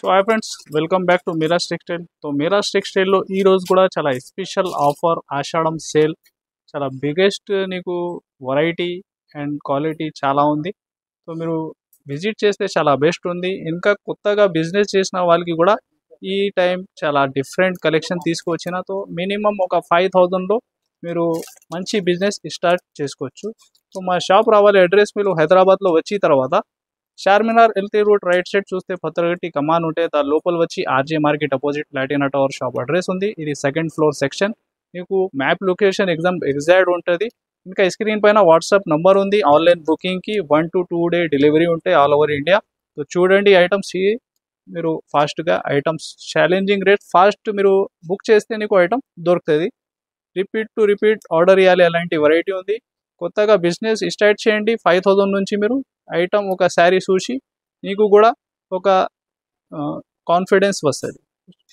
So hi friends, welcome back to Miraj textile. So Miraj టెక్స్టైల్లో ఈ రోజు కూడా చాలా స్పెషల్ ఆఫర్, ఆషాఢం సేల్, చాలా బిగ్గెస్ట్ నీకు వెరైటీ అండ్ క్వాలిటీ చాలా ఉంది. సో మీరు విజిట్ చేస్తే చాలా బెస్ట్ ఉంది. ఇంకా కొత్తగా బిజినెస్ చేసిన వాళ్ళకి కూడా ఈ టైం చాలా డిఫరెంట్ కలెక్షన్ తీసుకొచ్చిన. సో మినిమం ఒక 5,000లో మీరు మంచి బిజినెస్ స్టార్ట్ చేసుకోవచ్చు. సో మా షాప్ రావాలి అడ్రస్ మీరు హైదరాబాద్లో వచ్చి తర్వాత చార్మినార్ ఎల్టీ రూట్ రైట్ సైడ్ చూస్తే పత్రగట్టి కమాన్ ఉంటే దాని లోపల వచ్చి RJ market opposite Platina tower shop address ఉంది. ఇది సెకండ్ ఫ్లోర్ సెక్షన్. మీకు మ్యాప్ లొకేషన్ ఎగ్జాక్ట్ ఉంటుంది. ఇంకా స్క్రీన్ పైన వాట్సాప్ నంబర్ ఉంది. ఆన్లైన్ బుకింగ్కి 1 to 2 డే డెలివరీ ఉంటాయి ఆల్ ఓవర్ ఇండియా. సో చూడండి ఐటమ్స్, మీరు ఫాస్ట్గా ఐటమ్స్ ఛాలెంజింగ్ రేట్, ఫాస్ట్ మీరు బుక్ చేస్తే నీకు ఐటమ్ దొరుకుతుంది. రిపీట్ టు రిపీట్ ఆర్డర్ ఇవ్వాలి, అలాంటి వెరైటీ ఉంది. కొత్తగా బిజినెస్ స్టార్ట్ చేయండి. 5,000 నుంచి మీరు ఐటమ్ ఒక శారీ చూసి నీకు కూడా ఒక కాన్ఫిడెన్స్ వస్తుంది.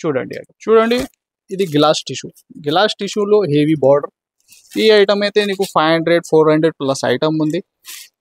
చూడండి ఇది గ్లాస్ టిష్యూలో హెవీ బార్డర్. ఈ ఐటమ్ అయితే నీకు 500 400 ప్లస్ ఐటమ్ ఉంది.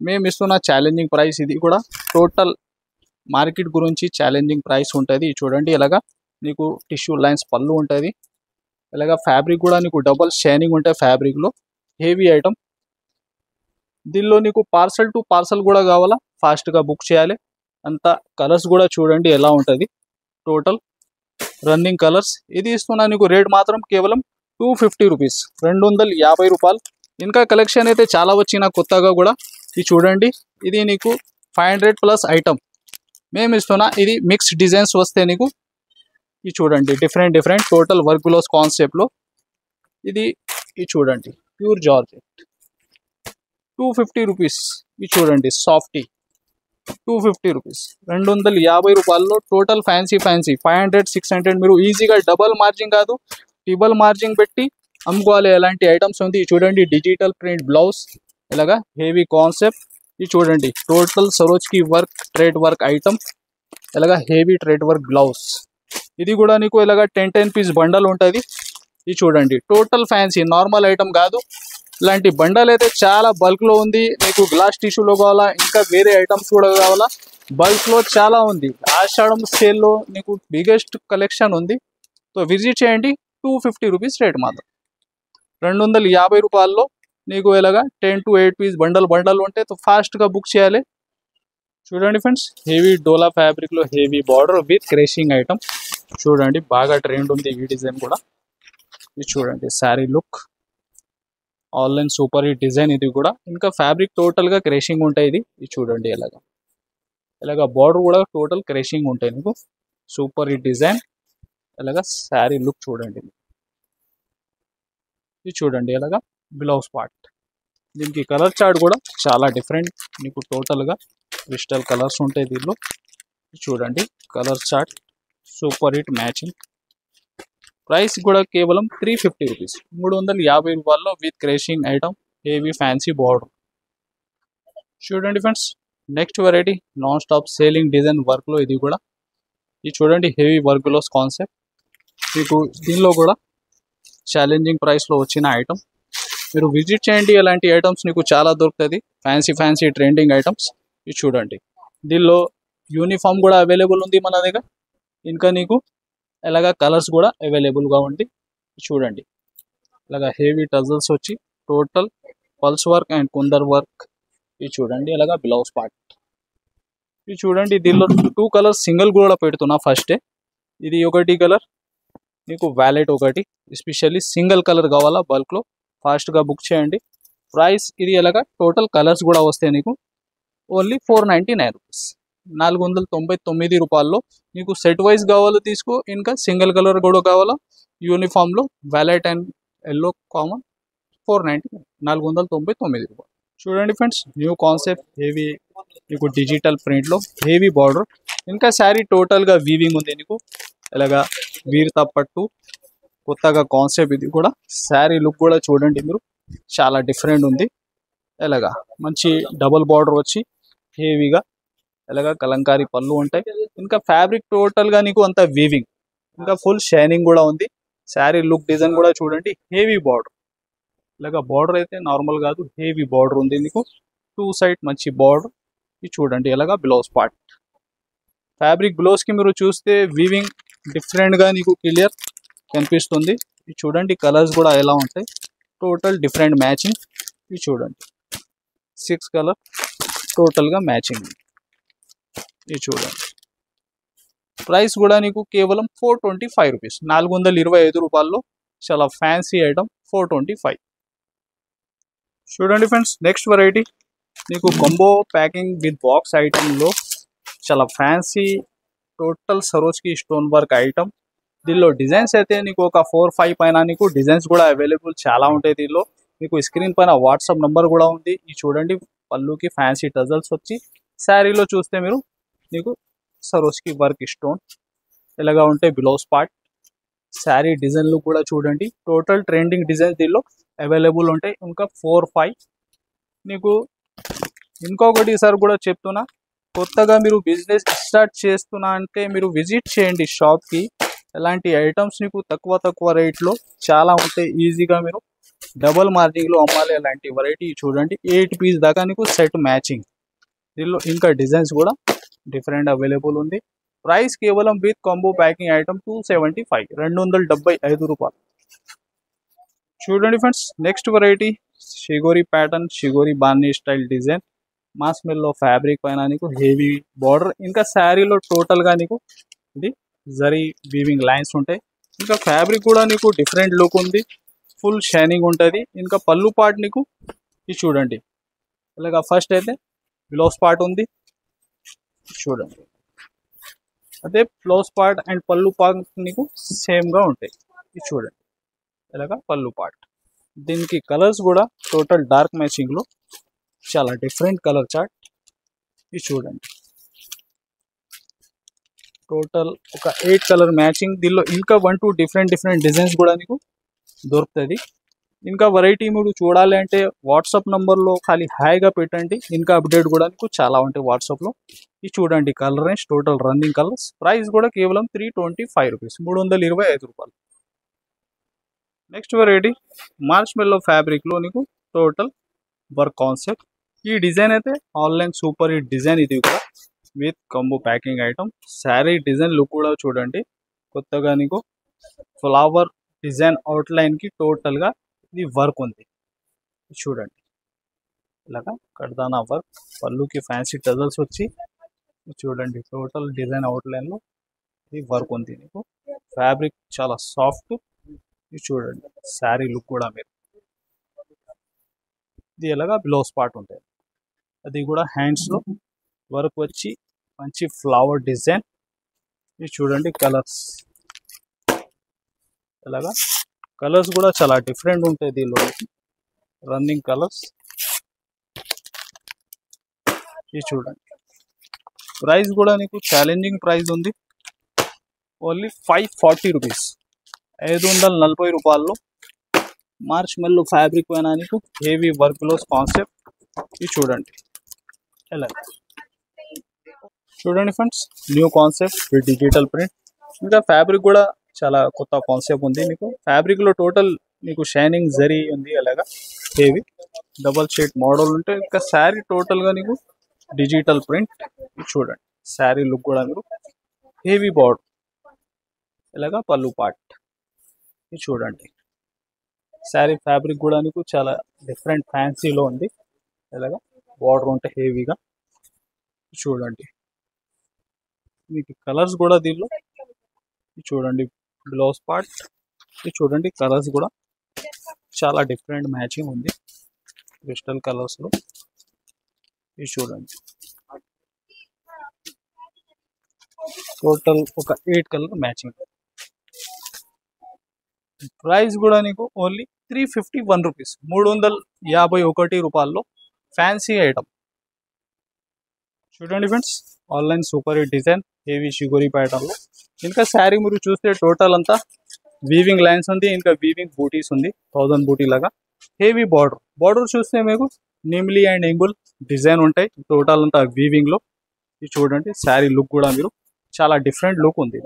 మేము ఇస్తున్న ఛాలెంజింగ్ ప్రైస్ ఇది కూడా టోటల్ మార్కెట్ గురించి ఛాలెంజింగ్ ప్రైస్ ఉంటుంది. చూడండి ఇలాగా నీకు టిష్యూ లైన్స్ పళ్ళు ఉంటుంది. ఇలాగా ఫ్యాబ్రిక్ కూడా నీకు డబల్ షైనింగ్ ఉంటాయి ఫ్యాబ్రిక్లో. Heavy item. దీనిలో నీకు పార్సల్ టు పార్సల్ కూడా కావాలా, ఫాస్ట్గా బుక్ చేయాలి. అంత కలర్స్ కూడా చూడండి ఎలా ఉంటుంది. Total running colours. ఇది ఇస్తున్నా నీకు రేట్ మాత్రం కేవలం 250 రూపీస్, 250 రూపాయలు. ఇంకా కలెక్షన్ అయితే చాలా వచ్చిన కొత్తగా కూడా. ఇది చూడండి, ఇది నీకు 500 ప్లస్ ఐటమ్ మేము ఇస్తున్నా. ఇది మిక్స్ డిజైన్స్ వస్తే నీకు ఇది చూడండి డిఫరెంట్ టోటల్ వర్క్ బ్లౌజ్ కాన్సెప్ట్లో. ఇది చూడండి ప్యూర్ జార్జెట్ 250 రూపీస్. ఇది చూడండి సాఫ్టీ 250 రూపీస్, 250 రూపాయల్లో టోటల్ ఫ్యాన్సీ 500 600 మీరు ఈజీగా డబల్ మార్జిన్ కాదు ట్రిబల్ మార్జిన్ పెట్టి అమ్ముకోవాలి. ఎలాంటి ఐటమ్స్ ఉంది చూడండి. డిజిటల్ ప్రింట్ బ్లౌజ్ ఇలాగా హెవీ కాన్సెప్ట్. ఇది చూడండి టోటల్ సరోజ్కి వర్క్ థ్రెడ్ వర్క్ ఐటమ్. ఇలాగా హెవీ థ్రెడ్ వర్క్ బ్లౌజ్. ఇది కూడా నీకు ఇలాగా 10 పీస్ బండల్ ఉంటుంది. ఇది చూడండి టోటల్ ఫ్యాన్సీ, నార్మల్ ఐటమ్ కాదు. ఇలాంటి బండల్ అయితే చాలా బల్క్లో ఉంది. మీకు గ్లాస్ టిష్యూలో కావాలా, ఇంకా వేరే ఐటమ్స్ కూడా కావాలా, బల్క్లో చాలా ఉంది. ఆషాఢం సేల్లో నీకు బిగ్గెస్ట్ కలెక్షన్ ఉంది. సో విజిట్ చేయండి. 250 రూపీస్ రేట్ మాత్రం. 250 రూపాయల్లో నీకు ఇలాగా 10 to 8 పీస్ బండల్ ఉంటే ఫాస్ట్గా బుక్ చేయాలి. చూడండి ఫ్రెండ్స్, హెవీ డోలా ఫ్యాబ్రిక్లో heavy border with crushing item. చూడండి బాగా ట్రెండ్ ఉంది ఈ డిజైన్ కూడా. ఇది చూడండి sari look, online super hit design ఇది కూడా. ఇంకా ఫ్యాబ్రిక్ టోటల్గా క్రేషింగ్ ఉంటాయి. ఇది చూడండి ఇలాగా బార్డర్ కూడా టోటల్ క్రేషింగ్ ఉంటాయి నీకు. Super hit design. ఇలాగా శారీ లుక్ చూడండి. ఇది చూడండి ఇలాగా బ్లౌజ్ పార్ట్. దీనికి కలర్ చార్ట్ కూడా చాలా డిఫరెంట్ నీకు. టోటల్గా క్రిస్టల్ కలర్స్ ఉంటాయి దీనిలో. చూడండి colour chart super hit matching. Price కూడా కేవలం 350 రూపీస్, 350 రూపాయల్లో with crushing item, heavy fancy border. చూడండి friends, next variety non stop selling design వర్క్లో ఇది కూడా. ఇది చూడండి హెవీ వర్క్లో కాన్సెప్ట్. మీకు దీనిలో కూడా ఛాలెంజింగ్ ప్రైస్లో వచ్చిన ఐటమ్. మీరు విజిట్ చేయండి. అలాంటి ఐటమ్స్ నీకు చాలా దొరుకుతుంది. Fancy trending items. ఇది చూడండి దీనిలో యూనిఫామ్ కూడా అవైలబుల్ ఉంది మన దగ్గర. ఇంకా నీకు ఇలాగా కలర్స్ కూడా అవైలబుల్గా ఉంది. చూడండి ఇలాగా హెవీ టజల్స్ వచ్చి total pulse work and Kunder work. ఇది చూడండి ఇలాగా బ్లౌజ్ పార్ట్. ఇది చూడండి దీనిలో 2 కలర్స్ సింగిల్ కూడా పెడుతున్నా ఫస్టే. ఇది ఒకటి కలర్ నీకు వ్యాలెట్ ఒకటి. ఎస్పెషల్లీ సింగిల్ కలర్ కావాలా బల్క్లో, ఫాస్ట్గా బుక్ చేయండి. ప్రైస్ ఇది ఇలాగా టోటల్ కలర్స్ కూడా వస్తాయి నీకు ఓన్లీ 499 రూపీస్, 499 రూపాయల్లో. నీకు సెట్ వైజ్ కావాలో తీసుకో, ఇంకా సింగిల్ కలర్ కూడా కావాలా యూనిఫామ్లో వ్యాలెట్ అండ్ ఎల్లో కామన్ 499, 499 రూపాయలు. చూడండి ఫ్రెండ్స్, న్యూ కాన్సెప్ట్ హెవీ నీకు డిజిటల్ ప్రింట్లో హెవీ బార్డర్. ఇంకా శారీ టోటల్గా వీవింగ్ ఉంది నీకు. ఇలాగా వీరితో పట్టు కొత్తగా కాన్సెప్ట్ ఇది కూడా. శారీ లుక్ కూడా చూడండి మీరు, చాలా డిఫరెంట్ ఉంది. ఇలాగా మంచి డబుల్ బార్డర్ వచ్చి హెవీగా ఇలాగా కలంకారీ పళ్ళు ఉంటాయి. ఇంకా ఫ్యాబ్రిక్ టోటల్గా నీకు అంత వీవింగ్, ఇంకా ఫుల్ షైనింగ్ కూడా ఉంది. శారీ లుక్ డిజైన్ కూడా చూడండి హెవీ బార్డర్. ఇలాగా బార్డర్ అయితే నార్మల్ కాదు, హెవీ బార్డర్ ఉంది నీకు. 2 సైడ్ మంచి బార్డర్. ఇది చూడండి ఇలాగా బ్లౌజ్ పార్ట్. ఫ్యాబ్రిక్ బ్లౌజ్కి మీరు చూస్తే వీవింగ్ డిఫరెంట్గా నీకు క్లియర్ కనిపిస్తుంది. ఇది చూడండి కలర్స్ కూడా ఎలా ఉంటాయి, టోటల్ డిఫరెంట్ మ్యాచింగ్. ఇది చూడండి 6 కలర్ టోటల్గా మ్యాచింగ్. ఇది చూడండి ప్రైస్ కూడా నీకు కేవలం 425 రూపీస్, 425 రూపాయల్లో చాలా ఫ్యాన్సీ ఐటమ్ 425. చూడండి ఫ్రెండ్స్ నెక్స్ట్ వెరైటీ నీకు కొంబో ప్యాకింగ్ విత్ బాక్స్ ఐటెంలో చాలా ఫ్యాన్సీ టోటల్ సరోజ్కి స్టోన్ వర్క్ ఐటమ్. దీనిలో డిజైన్స్ అయితే నీకు ఒక 4-5 పైన నీకు డిజైన్స్ కూడా అవైలబుల్ చాలా ఉంటాయి. దీనిలో మీకు స్క్రీన్ పైన వాట్సాప్ నెంబర్ కూడా ఉంది. ఇది చూడండి పళ్ళుకి ఫ్యాన్సీ టజల్స్ వచ్చి, శారీలో చూస్తే మీరు నీకు సరోజ్కి వర్క్ స్టోన్ ఇలాగా ఉంటాయి. బ్లౌజ్ పార్ట్ శారీ డిజైన్లు కూడా చూడండి టోటల్ ట్రెండింగ్ డిజైన్స్ దీనిలో అవైలబుల్ ఉంటాయి. ఇంకా 4-5 నీకు ఇంకొకటి సార్ కూడా చెప్తున్నా, కొత్తగా మీరు బిజినెస్ స్టార్ట్ చేస్తున్నా అంటే మీరు విజిట్ చేయండి షాప్కి. ఎలాంటి ఐటమ్స్ నీకు తక్కువ రేట్లో చాలా ఉంటాయి. ఈజీగా మీరు డబల్ మార్జిన్లో అమ్మాలి. అలాంటి వెరైటీ చూడండి 8 పీస్ దాకా నీకు సెట్ మ్యాచింగ్. దీనిలో ఇంకా డిజైన్స్ కూడా డిఫరెంట్ అవైలబుల్ ఉంది. ప్రైస్ కేవలం విత్ కాంబో ప్యాకింగ్ ఐటమ్ 275, 275 రూపాయలు. చూడండి friends next variety shibori pattern, shibori బాందీ style design, marshmallow fabric పైన నీకు హెవీ బార్డర్. ఇంకా శారీలో టోటల్గా నీకు ఇది జరీ వీవింగ్ లైన్స్ ఉంటాయి. ఇంకా ఫ్యాబ్రిక్ కూడా నీకు డిఫరెంట్ లుక్ ఉంది, ఫుల్ షైనింగ్ ఉంటుంది. ఇంకా పళ్ళు పార్ట్ నీకు ఇది చూడండి ఇలాగా ఫస్ట్ అయితే బ్లౌజ్ పార్ట్ ఉంది చూడండి, అదే బ్లౌజ్ పార్ట్ అండ్ పళ్ళు పార్ట్ నీకు సేమ్గా ఉంటాయి. ఇది చూడండి ఇలాగా పళ్ళు పార్ట్. దీనికి కలర్స్ కూడా టోటల్ డార్క్ మ్యాచింగ్లో చాలా డిఫరెంట్ కలర్ చార్ట్. ఇది చూడండి టోటల్ ఒక 8 కలర్ మ్యాచింగ్. దీనిలో ఇంకా 1-2 డిఫరెంట్ డిజైన్స్ కూడా నీకు దొరుకుతుంది. ఇంకా వెరైటీ మీరు చూడాలి అంటే వాట్సాప్ నెంబర్లో ఖాళీ హాయిగా పెట్టండి. ఇంకా అప్డేట్ కూడా నీకు చాలా ఉంటాయి వాట్సాప్లో. ఇది చూడండి colour range total running colours. Price కూడా కేవలం 325 రూపీస్, 325 రూపాయలు. నెక్స్ట్ వెరైటీ మార్చ్ మెల్లో ఫ్యాబ్రిక్లో నీకు టోటల్ వర్క్ కాన్సెప్ట్. ఈ డిజైన్ అయితే ఆన్లైన్ సూపర్ హిట్ డిజైన్. ఇది కూడా with combo packing item. Sari design look కూడా చూడండి కొత్తగా నీకు ఫ్లవర్ డిజైన్ అవుట్లైన్కి టోటల్గా ఇది వర్క్ ఉంది. చూడండి ఇలాగా కడ్దానా వర్క్, పళ్ళుకి ఫ్యాన్సీ టజల్స్ వచ్చి చూడండి టోటల్ డిజైన్ అవుట్లైన్లో ఇది వర్క్ ఉంది. నీకు ఫ్యాబ్రిక్ చాలా సాఫ్ట్. ఇది చూడండి శారీ లుక్ కూడా మీరు ఇది ఎలాగా బ్లౌజ్ పార్ట్ ఉంటుంది, అది కూడా హ్యాండ్స్లో వర్క్ వచ్చి మంచి ఫ్లవర్ డిజైన్. ఇది చూడండి కలర్స్ ఇలాగా కలర్స్ కూడా చాలా డిఫరెంట్ ఉంటాయి దీనిలో రన్నింగ్ కలర్స్. ఇది చూడండి ప్రైస్ కూడా నీకు ఛాలెంజింగ్ ప్రైస్ ఉంది, ఓన్లీ 540 రూపీస్, 540 రూపాయల్లో మార్చ్ మెల్లో ఫ్యాబ్రిక్ పైన నీకు హెవీ వర్క్ బ్లౌజ్ కాన్సెప్ట్. ఇది చూడండి ఎలా చూడండి friends new concept with digital print. ఇంకా ఫ్యాబ్రిక్ కూడా చాలా కొత్త కాన్సెప్ట్ ఉంది. మీకు ఫ్యాబ్రిక్లో టోటల్ మీకు షైనింగ్ జరీ ఉంది, అలాగా హెవీ డబల్ షేడ్ మోడల్ ఉంటాయి. ఇంకా శారీ టోటల్గా నీకు డిజిటల్ ప్రింట్. చూడండి శారీ లుక్ కూడా మీరు హెవీ బార్డర్ ఇలాగా పళ్ళు పార్ట్. ఇది చూడండి శారీ ఫ్యాబ్రిక్ కూడా నీకు చాలా డిఫరెంట్ ఫ్యాన్సీలో ఉంది, ఇలాగా బార్డర్ ఉంటే హెవీగా. చూడండి మీకు కలర్స్ కూడా దీనిలో చూడండి బ్లౌజ్ పార్ట్. ఇది చూడండి కలర్స్ కూడా చాలా డిఫరెంట్ మ్యాచింగ్ ఉంది క్రిస్టల్ కలర్స్లో. ఇది చూడండి టోటల్ ఒక 8 కలర్ మ్యాచింగ్. ప్రైస్ కూడా నీకు ఓన్లీ 351 రూపీస్, 351 రూపాయల్లో ఫ్యాన్సీ ఐటమ్. చూడండి friends online super hit design heavy shibori ప్యాటర్న్లో. ఇంకా శారీ మీరు చూస్తే టోటల్ అంతా వీవింగ్ లైన్స్ ఉంది, ఇంకా వీవింగ్ బూటీస్ ఉంది 1000 బూటీ లాగా. హెవీ బార్డర్ చూస్తే మీకు నిమ్లీ అండ్ ఎంగుల్ డిజైన్ ఉంటాయి టోటల్ అంతా వీవింగ్లో. ఇది చూడండి శారీ లుక్ కూడా మీరు చాలా డిఫరెంట్ లుక్ ఉంది.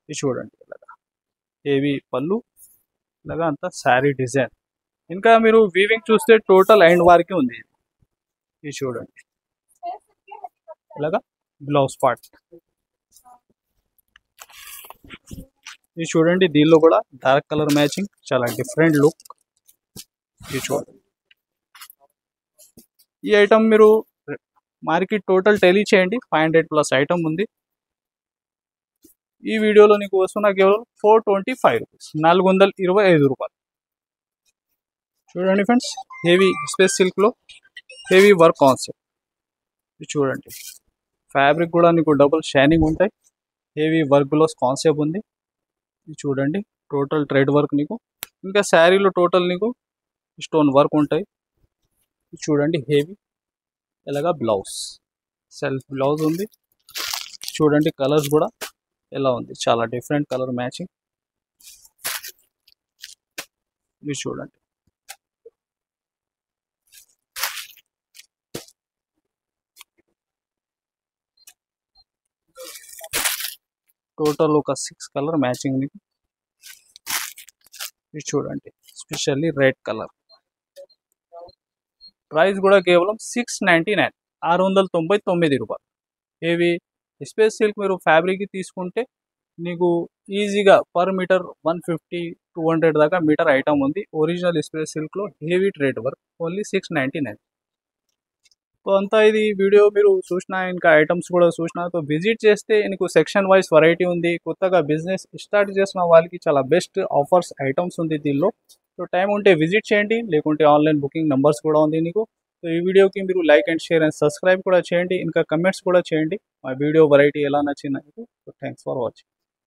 ఇది చూడండి ఇలాగా హెవీ పళ్ళు ఇలాగా అంతా శారీ డిజైన్. ఇంకా మీరు వీవింగ్ చూస్తే టోటల్ ఎండ్ వరకు ఉంది. ఇది చూడండి ఇలాగా బ్లౌజ్ పార్ట్. ఇది చూడండి, దీనిలో కూడా డార్క్ కలర్ మ్యాచింగ్, చాలా డిఫరెంట్ లుక్. ఇది చూడండి, ఈ ఐటమ్ మీరు మార్కెట్ టోటల్ టెలీ చేయండి, 500+ ఐటమ్ ఉంది. ఈ వీడియోలో నీకు వస్తున్న కేవలం 425 రూపీస్, 425 రూపాయలు. చూడండి ఫ్రెండ్స్, హెవీ స్పేస్ సిల్క్లో హెవీ వర్క్ కాన్సెప్ట్. ఇది చూడండి, ఫ్యాబ్రిక్ కూడా నీకు డబుల్ షైనింగ్ ఉంటాయి, హెవీ వర్క్లో కాన్సెప్ట్ ఉంది. ఇది చూడండి, టోటల్ థ్రెడ్ వర్క్ నీకు, ఇంకా శారీలో టోటల్ నీకు స్టోన్ వర్క్ ఉంటాయి. ఇది చూడండి, హెవీ ఎలాగా బ్లౌజ్, సెల్ఫ్ బ్లౌజ్ ఉంది. చూడండి కలర్స్ కూడా ఎలా ఉంది, చాలా డిఫరెంట్ కలర్ మ్యాచింగ్. ఇది చూడండి, టోటల్ ఒక 6 కలర్ మ్యాచింగ్ మీకు. ఇది చూడండి, స్పెషల్లీ రెడ్ కలర్. ప్రైస్ కూడా కేవలం 699, 699 రూపాయలు. హెవీ స్పేస్ సిల్క్ మీరు ఫ్యాబ్రిక్ తీసుకుంటే నీకు ఈజీగా పర్ మీటర్ 150-200 దాకా మీటర్ ఐటమ్ ఉంది. ఒరిజినల్ స్పేస్ సిల్క్లో heavy trade work, only 699. So అంతా ఇది వీడియో మీరు చూసినా, ఇంకా ఐటమ్స్ కూడా చూసినా, సో విజిట్ చేస్తే నీకు సెక్షన్ వైజ్ వెరైటీ ఉంది. కొత్తగా బిజినెస్ స్టార్ట్ చేసిన వాళ్ళకి చాలా బెస్ట్ ఆఫర్స్ ఐటమ్స్ ఉంది దీనిలో. సో టైం ఉంటే విజిట్ చేయండి, లేకుంటే ఆన్లైన్ బుకింగ్ నెంబర్స్ కూడా ఉంది నీకు. సో ఈ వీడియోకి మీరు like and share and subscribe కూడా చేయండి, ఇంకా కమెంట్స్ కూడా చేయండి మా వీడియో వెరైటీ ఎలా నచ్చింది. So thanks for watching.